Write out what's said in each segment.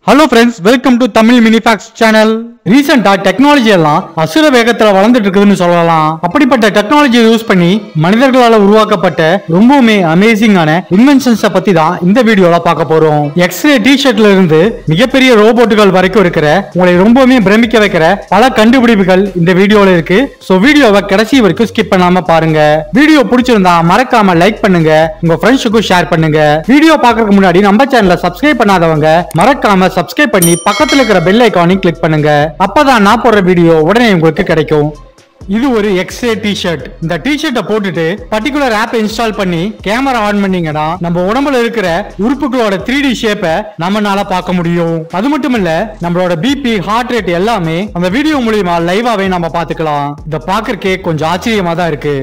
Hello friends, welcome to Tamil Minifacts channel. ரீசெண்டா technology எல்லாம் அசுர வேகத்துல வளர்ந்துட்டு இருக்குதுன்னு சொல்லலாம். அப்படிப்பட்ட டெக்னாலஜியை யூஸ் பண்ணி மனிதர்களால உருவாக்கப்பட்ட ரொம்பவுமே அமேசிங்கான இன்வென்ஷன்ஸ் பத்தி தான் இந்த வீடியோல பார்க்க போறோம். எக்ஸ்ரே டி-ஷர்ட்ல இருந்து மிகப்பெரிய ரோபோட்டுகள் வரைக்கும் இருக்கிற உங்களை ரொம்பவுமே பிரமிக்க வைக்கிற பல கண்டுபிடிப்புகள் இந்த வீடியோல இருக்கு. சோ வீடியோவை கடைசி வரைக்கும் ஸ்கிப் பண்ணாம பாருங்க. வீடியோ பிடிச்சிருந்தா மறக்காம லைக் பண்ணுங்க, உங்க ஃப்ரெண்ட்ஸுக்கும் ஷேர் பண்ணுங்க. வீடியோ பார்க்கறதுக்கு முன்னாடி நம்ம சேனலை சப்ஸ்கிரைப் பண்ணாதவங்க மறக்காம சப்ஸ்கிரைப் பண்ணி பக்கத்துல இருக்கிற பெல் ஐகானை கிளிக் பண்ணுங்க. அப்பதான் நான் போடுற வீடியோ உடனே உங்களுக்கு கிடைக்கும். இது ஒரு எக்ஸ்ரே டி-ஷர்ட். இந்த டி-ஷர்ட்டை போட்டுட்டு பர்டிகுலர் ஆப் இன்ஸ்டால் பண்ணி கேமரா ஆன் பண்ணீங்கன்னா நம்ம உடம்புல இருக்கிற உறுப்புகளோட 3D ஷேப்பை நம்மளால பார்க்க முடியும். அது மட்டும் இல்ல, நம்மளோட பிபி, ஹார்ட் ரேட் எல்லாமே அந்த வீடியோ மூலமா லைவாவே நம்ம பாத்துக்கலாம். இத பாக்குறதுக்கே கொஞ்சம் ஆச்சரியமா தான் இருக்கு.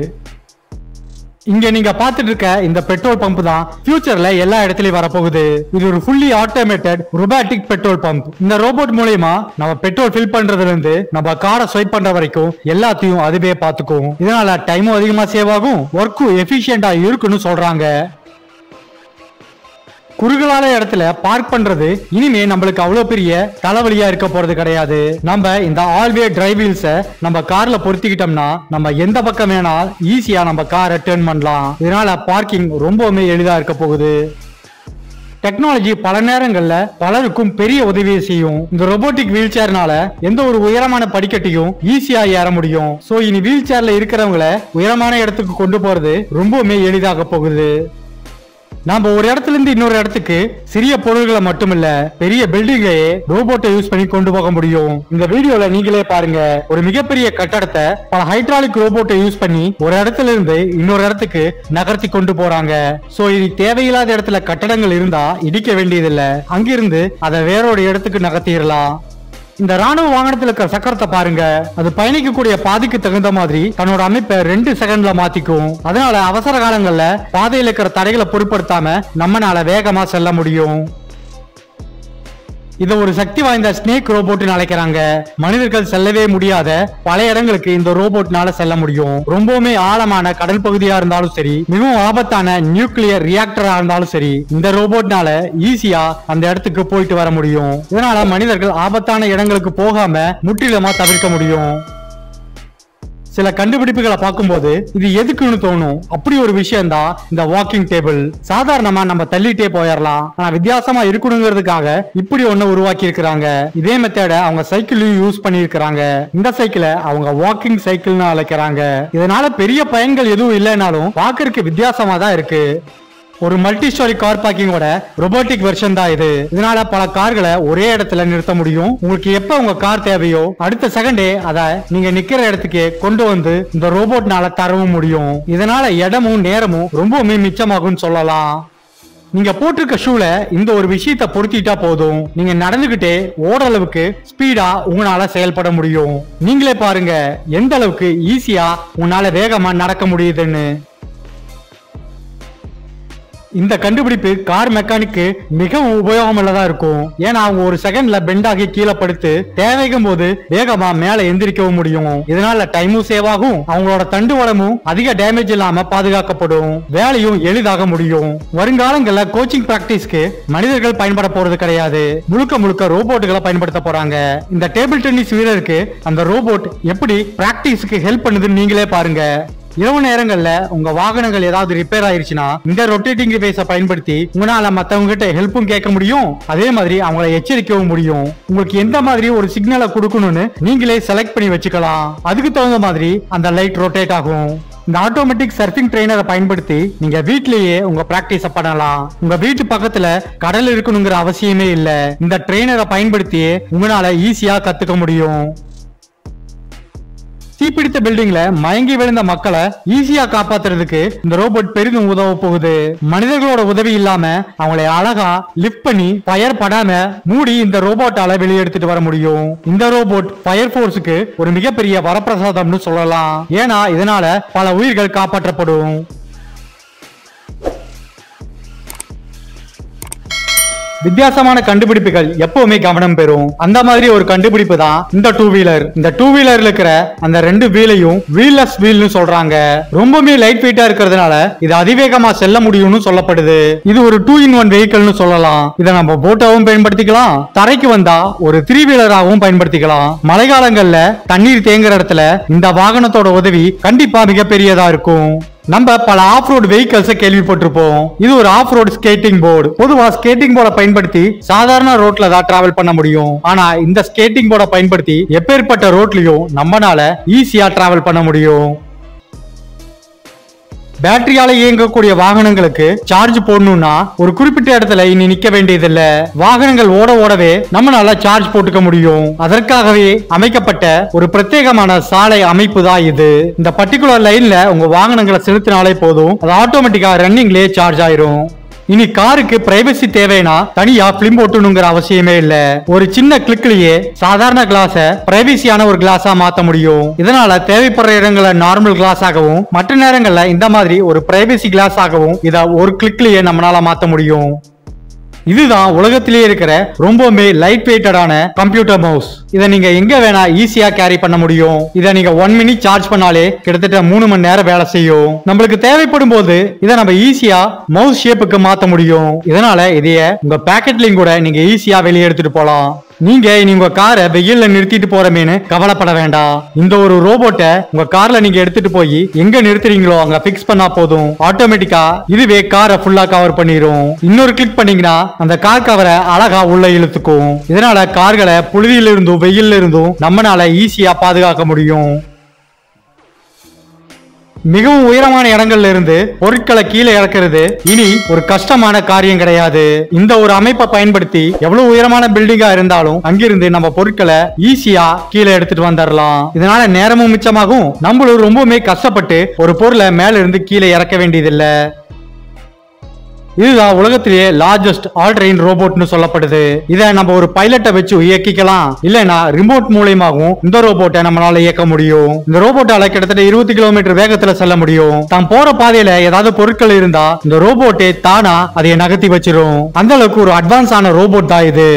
இங்க நீங்க பாத்துட்டு இருக்க இந்த பெட்ரோல் பம்ப் தான் ஃபியூச்சர்ல எல்லா இடத்துலயும் வரப்போகுது. இது ஒரு fully automated robotic petrol pump. இந்த ரோபோட் மூலமா நம்ம பெட்ரோல் ஃபில் பண்றதுல இருந்து நம்ம காரை ஸ்வைப் பண்ற வரைக்கும் எல்லாத்தையும் அதுவே பாத்துக்கும். இதனால டைமும் அதிகமா சேவ் ஆகும், ஒர்க்கும் எஃபிஷியன்டா இருக்குன்னு சொல்றாங்க. குறுகலான இடத்துல பார்க் பண்றது இனிமே நம்மளுக்கு அவ்வளவு பெரிய தலைவலியா இருக்க போறது கிடையாது. நம்ம இந்த ஆல்வே டிரைவ் வீல்ஸை நம்ம கார்ல பொருத்திக்கிட்டோம்னா நம்ம எந்த பக்கம் வேணா ஈஸியா நம்ம காரை டர்ன் பண்ணலாம். இதனால பார்க்கிங் ரொம்பவுமே எளிதா இருக்க போகுது. டெக்னாலஜி பல நேரங்கள்ல பலருக்கும் பெரிய உதவியை செய்யும். இந்த ரோபோட்டிக் வீல் சேர்னால எந்த ஒரு உயரமான படிக்கட்டையும் ஈஸியா ஏற முடியும். சோ இனி வீல் சேர்ல இருக்கிறவங்கள உயரமான இடத்துக்கு கொண்டு போறது ரொம்பவுமே எளிதாக போகுது. நாம ஒரு இடத்துல இருந்து இன்னொரு இடத்துக்கு சிறிய பொருள்களை மட்டுமில்ல, பெரிய பில்டிங்கையே ரோபோட்டை யூஸ் பண்ணி கொண்டு போக முடியும். இந்த வீடியோல நீங்களே பாருங்க, ஒரு மிகப்பெரிய கட்டடத்தை பல ஹைட்ராலிக் ரோபோட்டை யூஸ் பண்ணி ஒரு இடத்துல இருந்து இன்னொரு இடத்துக்கு நகர்த்தி கொண்டு போறாங்க. சோ இது தேவையில்லாத இடத்துல கட்டடங்கள் இருந்தா இடிக்க வேண்டியதில்லை, அங்கிருந்து அதை வேறொரு இடத்துக்கு நகர்த்திடலாம். இந்த ராணுவ வாகனத்துல இருக்கிற சக்கரத்தை பாருங்க, அது பயணிக்கக்கூடிய பாதைக்கு தகுந்த மாதிரி தன்னோட அமைப்பை 2 செகண்ட்ல மாத்திக்கும். அதனால அவசர காலங்கள்ல பாதையில இருக்கிற தடைகளை பொருட்படுத்தாம நம்மனால வேகமா செல்ல முடியும். இத ஒரு சக்தி வாய்ந்த ஸ்னேக் ரோபோட் அழைக்கிறாங்க. மனிதர்கள் செல்லவே முடியாத பல இடங்களுக்கு இந்த ரோபோட்னால செல்ல முடியும். ரொம்பவுமே ஆழமான கடல் பகுதியா இருந்தாலும் சரி, மிகவும் ஆபத்தான நியூக்ளியர் ரியாக்டரா இருந்தாலும் சரி, இந்த ரோபோட்னால ஈஸியா அந்த இடத்துக்கு போயிட்டு வர முடியும். இதனால மனிதர்கள் ஆபத்தான இடங்களுக்கு போகாம முற்றிலுமா தவிர்க்க முடியும். சில கண்டுபிடிப்புகளை பார்க்கும்போது இது எதுக்குன்னு தோணும். அப்படி ஒரு விஷயம் தான் இந்த வாக்கிங் டேபிள். சாதாரணமா நம்ம தள்ளிட்டே போயிடலாம், ஆனா வித்தியாசமா இருக்கணுங்கிறதுக்காக இப்படி ஒண்ணு உருவாக்கி இருக்கிறாங்க. இதே மெத்தட அவங்க சைக்கிளையும் யூஸ் பண்ணி இருக்கிறாங்க. இந்த சைக்கிளை அவங்க வாக்கிங் சைக்கிள்னு அழைக்கிறாங்க. இதனால பெரிய பயன்கள் எதுவும் இல்லைனாலும் பார்க்கறதுக்கு வித்தியாசமா தான் இருக்கு. ஒரு மல்டி ஸ்டோரி கார் பார்க்கிங்கோட ரொபோட்டிக் வெர்ஷன் தான் இது. இதனால பல கார்களை ஒரே இடத்துல நிறுத்த முடியும். உங்களுக்கு எப்ப உங்க கார் தேவையோ அடுத்த செகண்டே அதை நீங்க நிக்கிற இடத்துக்கு கொண்டு வந்து இந்த ரோபோட்னால தரவும் முடியும். இதனால இடமும் நேரமும் ரொம்பவுமே மிச்சமாகும் சொல்லலாம். நீங்க போட்டிருக்க ஷூல இந்த ஒரு விஷயத்தை பொருத்திட்டா போதும், நீங்க நடந்துகிட்டே ஓரளவுக்கு ஸ்பீடா உங்களால செயல்பட முடியும். நீங்களே பாருங்க எந்த அளவுக்கு ஈஸியா உங்களால வேகமா நடக்க முடியுதுன்னு. இந்த கண்டுபிடிப்பு கார் மெக்கானிக்கு மிகவும் உபயோகமுள்ளதா இருக்கும். ஏன்னா அவங்க ஒரு செகண்ட்ல பெண்ட் ஆகி கீழே படுத்து தேவைக்கும் போது வேகமா மேல எந்திரிக்கவும் முடியும். இதனால டைமும் சேவ் ஆகும், அவங்களோட தண்டு வளமும் அதிக டேமேஜ் இல்லாம பாதுகாக்கப்படும், வேலையும் எளிதாக முடியும். வருங்காலங்கள்ல கோச்சிங் பிராக்டிஸ்க்கு மனிதர்கள் பயன்பட போறது கிடையாது, முழுக்க முழுக்க ரோபோட்டுகளை பயன்படுத்த போறாங்க. இந்த டேபிள் டென்னிஸ் வீரருக்கு அந்த ரோபோட் எப்படி பிராக்டிஸ்க்கு ஹெல்ப் பண்ணுதுன்னு நீங்களே பாருங்க. இரவு நேரங்கள்ல உங்க வாகனங்கள் ஏதாவது ரிப்பேர் ஆயிருச்சுன்னா இந்த ரொட்டேட்டிங் டிவைஸை பயன்படுத்தி உங்களால மத்தவங்க கிட்ட ஹெல்ப்பும் கேட்க முடியும், அதே மாதிரி அவங்களை எச்சரிக்கவும் முடியும். உங்களுக்கு எந்த மாதிரி ஒரு சிக்னலை கொடுக்கணும்னு நீங்களே செலக்ட் பண்ணி வச்சுக்கலாம். அதுக்கு தகுந்த மாதிரி அந்த லைட் ரொட்டேட் ஆகும். இந்த ஆட்டோமேட்டிக் சர்ஃபிங் ட்ரெயினரை பயன்படுத்தி நீங்க வீட்லயே உங்க பிராக்டிஸ் பண்ணலாம். உங்க வீட்டு பக்கத்துல கடல் இருக்கணுங்கிற அவசியமே இல்ல, இந்த ட்ரெயினரை பயன்படுத்தி உங்களால ஈஸியா கத்துக்க முடியும். தீப்பிடித்த பில்டிங்ல மயங்கி விழுந்த மக்களை ஈஸியா காப்பாத்துறதுக்கு இந்த ரோபோட் பெரிதும் உதவ போகுது. மனிதர்களோட உதவி இல்லாம அவங்களை அழகா லிஃப்ட் பண்ணி ஃபயர் படாம மூடி இந்த ரோபோட்டால வெளியே எடுத்துட்டு வர முடியும். இந்த ரோபோட் ஃபயர் போர்ஸுக்கு ஒரு மிகப்பெரிய வரப்பிரசாதம்னு சொல்லலாம். ஏன்னா இதனால பல உயிர்கள் காப்பாற்றப்படும். வித்தியாசமான கண்டுபிடிப்புகள் எப்பவுமே கவனம் பெறும். அந்த மாதிரி ஒரு கண்டுபிடிப்பு தான் இந்த டூ வீலர். இந்த டூ வீலர்ல இருக்கிற அந்த ரெண்டு வீலையும் வீல்லெஸ் வீல்னு சொல்றாங்க. ரொம்பவே லைட் வெயிட்டா இருக்கிறதுனால இது அதிவேகமா செல்ல முடியும்னு சொல்லப்படுது. இது ஒரு 2-in-1 வெஹிக்கிள்னு சொல்லலாம். இதை நம்ம போட்டாவும் பயன்படுத்திக்கலாம், தரைக்கு வந்தா ஒரு 3 வீலராகவும் பயன்படுத்திக்கலாம். மழைக்காலங்கள்ல தண்ணீர் தேங்குற இடத்துல இந்த வாகனத்தோட உதவி கண்டிப்பா மிகப்பெரியதா இருக்கும். நம்ம பல ஆஃப் ரோட் வெஹிக்கிள்ஸ் கேள்விப்பட்டிருப்போம். இது ஒரு ஆஃப் ரோட் ஸ்கேட்டிங் போர்டு. பொதுவா ஸ்கேட்டிங் போர்டை பயன்படுத்தி சாதாரண ரோட்ல தான் டிராவல் பண்ண முடியும். ஆனா இந்த ஸ்கேட்டிங் போர்டை பயன்படுத்தி எப்பேற்பட்ட ரோட்லயும் நம்மனால ஈஸியா டிராவல் பண்ண முடியும். பேட்டரியால இயங்கக்கூடிய வாகனங்களுக்கு சார்ஜ் போடணும்னா ஒரு குறிப்பிட்ட இடத்துல இனி நிக்க வேண்டியதில்ல. வாகனங்கள் ஓடவே நம்மளால சார்ஜ் போட்டுக்க முடியும். அதற்காகவே அமைக்கப்பட்ட ஒரு பிரத்யேகமான சாலை அமைப்பு தான் இது. இந்த பர்டிகுலர் லைன்ல உங்க வாகனங்களை செலுத்தினாலே போதும், அது ஆட்டோமேட்டிக்கா ரன்னிங்லயே சார்ஜ் ஆயிரும். இனி காருக்கு பிரைவசி தேவைனா தனியா பிலிம் போட்டணுங்கிற அவசியமே இல்ல. ஒரு சின்ன கிளிக்லயே சாதாரண கிளாஸ பிரைவசியான ஒரு கிளாஸா மாத்த முடியும். இதனால தேவைப்படுற இடங்களை நார்மல் கிளாஸ் ஆகவும் மற்ற நேரங்கள்ல இந்த மாதிரி ஒரு பிரைவசி கிளாஸ் ஆகவும் இத ஒரு கிளிக்லயே நம்மளால மாத்த முடியும். இதுதான் உலகத்திலேயே இருக்கிற ரொம்பவே லைட் வெயிட்டடான கம்ப்யூட்டர் மவுஸ். இதை நீங்க எங்க வேணா ஈஸியா கேரி பண்ண முடியும். இதை நீங்க 1 மினிட் சார்ஜ் பண்ணாலே கிட்டத்தட்ட 3 மணி நேரம் வேலை செய்யும். நம்மளுக்கு தேவைப்படும் போது இதை நம்ம ஈஸியா மவுஸ் ஷேப்புக்கு மாத்த முடியும். இதனால இதைய உங்க பாக்கெட்லயும் கூட நீங்க ஈஸியா வெளியே எடுத்துட்டு போலாம். நீங்க உங்க காரை வெயில்ல நிறுத்திட்டு போறமேனு கவலைப்பட வேண்டாம். இந்த ஒரு ரோபோட்டை உங்க கார்ல நீங்க எடுத்துட்டு போய் எங்க நிறுத்துறீங்களோ அங்க பிக்ஸ் பண்ணா போதும், ஆட்டோமேட்டிக்கா இதுவே காரை ஃபுல்லா கவர் பண்ணிரும். இன்னொரு கிளிக் பண்ணீங்கன்னா அந்த கார் கவரை அழகா உள்ள இழுத்துக்கும். இதனால கார்களை புழுதியில இருந்தும் வெயில்ல இருந்தும் நம்மளால ஈஸியா பாதுகாக்க முடியும். மிகவும் உயரமான இடங்கள்ல இருந்து பொருட்களை கீழே இறக்குறது இனி ஒரு கஷ்டமான காரியம் கிடையாது. இந்த ஒரு அமைப்பை பயன்படுத்தி எவ்வளவு உயரமான பில்டிங்கா இருந்தாலும் அங்கிருந்து நம்ம பொருட்களை ஈஸியா கீழே எடுத்துட்டு வந்துடலாம். இதனால நேரமும் மிச்சமாகும், நம்மளும் ரொம்பவுமே கஷ்டப்பட்டு ஒரு பொருளை மேல இருந்து கீழே இறக்க வேண்டியதில்லை. இதுதான் உலகத்திலேயே லார்ஜஸ்ட் ஆல் ட்ரெயின் ரோபோட்னு சொல்லப்படுது. இதை நம்ம ஒரு பைலட்டை வச்சு இயக்கிக்கலாம், இல்லைன்னா ரிமோட் மூலமாகவும் இந்த ரோபோட்டை நம்மளால இயக்க முடியும். இந்த ரோபோட்டால கிட்டத்தட்ட 20 கிலோமீட்டர் வேகத்துல செல்ல முடியும். தான் போற பாதையில ஏதாவது பொருட்கள் இருந்தா இந்த ரோபோட்டே தானா அதை நகர்த்தி வச்சிரும். அந்த அளவுக்கு ஒரு அட்வான்ஸ் ஆன ரோபோட் தான் இது.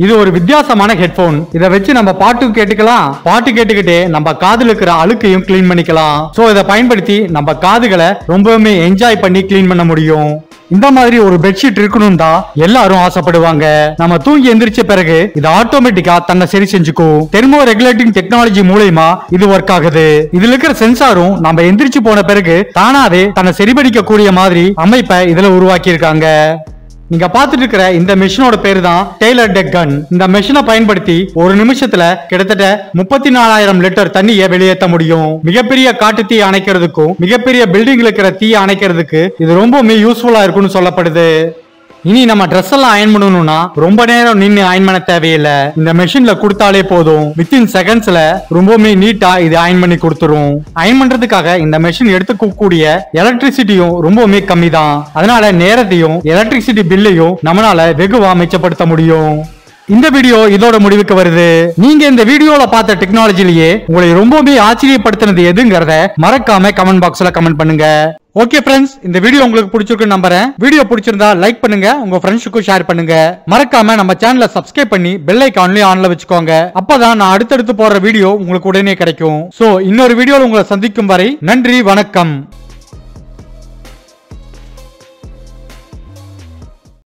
இது ஒரு வித்தியாசமான ஹெட்போன். இதை வச்சு நம்ம பாட்டு கேட்டுக்கலாம், பாட்டு கேட்டுக்கிட்டே நம்ம காதுல இருக்கிற அழுக்கையும் கிளீன் பண்ணிக்கலாம். சோ இதை பயன்படுத்தி நம்ம காதுகளை ரொம்பவுமே என்ஜாய் பண்ணி கிளீன் பண்ண முடியும். இந்த மாதிரி ஒரு பெட்ஷீட் இருக்கணும் தான் எல்லாரும் ஆசைப்படுவாங்க. நம்ம தூங்கி எந்திரிச்ச பிறகு இது ஆட்டோமேட்டிக்கா தன்னை சரி செஞ்சுக்கும். தெர்மோ ரெகுலேட்டிங் டெக்னாலஜி மூலமா இது ஒர்க் ஆகுது. இதுல இருக்கிற சென்சாரும் நம்ம எந்திரிச்சு போன பிறகு தானாவே தன்னை சரிபடிக்க கூடிய மாதிரி அமைப்பை இதுல உருவாக்கி இருக்காங்க. நீங்க பாத்துட்டு இருக்கிற இந்த மெஷினோட பேரு தான் டெய்லர் டெக் கன். இந்த மெஷினை பயன்படுத்தி ஒரு நிமிஷத்துல கிட்டத்தட்ட 34,000 லிட்டர் தண்ணியை வெளியேற்ற முடியும். மிகப்பெரிய காட்டு தீ அணைக்கிறதுக்கும் மிகப்பெரிய பில்டிங்ல இருக்கிற தீயை அணைக்கிறதுக்கு இது ரொம்பவுமே யூஸ்ஃபுல்லா இருக்கும்னு சொல்லப்படுது. இனி நம்ம ட்ரெஸ் எல்லாம் அயன் பண்ணணும்னா ரொம்ப நேரம் நின்று அயன் பண்ண தேவையில்லை. இந்த மெஷின்ல கொடுத்தாலே போதும், வித்தின் செகண்ட்ஸ்ல ரொம்பவுமே நீட்டா இது அயன் பண்ணி கொடுத்துரும். அயன் பண்றதுக்காக இந்த மெஷின் எடுத்துக்கூடிய எலக்ட்ரிசிட்டியும் ரொம்பவுமே கம்மி தான். அதனால நேரத்தையும் எலக்ட்ரிசிட்டி பில்லையும் நம்மளால வெகுவா மிச்சப்படுத்த முடியும். இந்த வீடியோ இதோட முடிவுக்கு வருது. நீங்க இந்த வீடியோல பார்த்த டெக்னாலஜிலேயே உங்களை ரொம்பவே ஆச்சரியப்படுத்தினது எதுங்கறத மறக்காம கமெண்ட் பாக்ஸ்ல கமெண்ட் பண்ணுங்க. ஓகே ஃப்ரெண்ட்ஸ், இந்த வீடியோ உங்களுக்கு பிடிச்சிருக்குன்னு நம்புறேன். வீடியோ பிடிச்சிருந்தா லைக் பண்ணுங்க, உங்க ஃப்ரெண்ட்ஸுக்கும் ஷேர் பண்ணுங்க. மறக்காம நம்ம சேனலை சப்ஸ்கிரைப் பண்ணி பெல் ஐகான்லயும் ஆன்ல வச்சுக்கோங்க. அப்பதான் நான் அடுத்தடுத்து போடுற வீடியோ உங்களுக்கு உடனே கிடைக்கும். சோ இன்னொரு வீடியோல உங்களை சந்திக்கும் வரை நன்றி, வணக்கம்.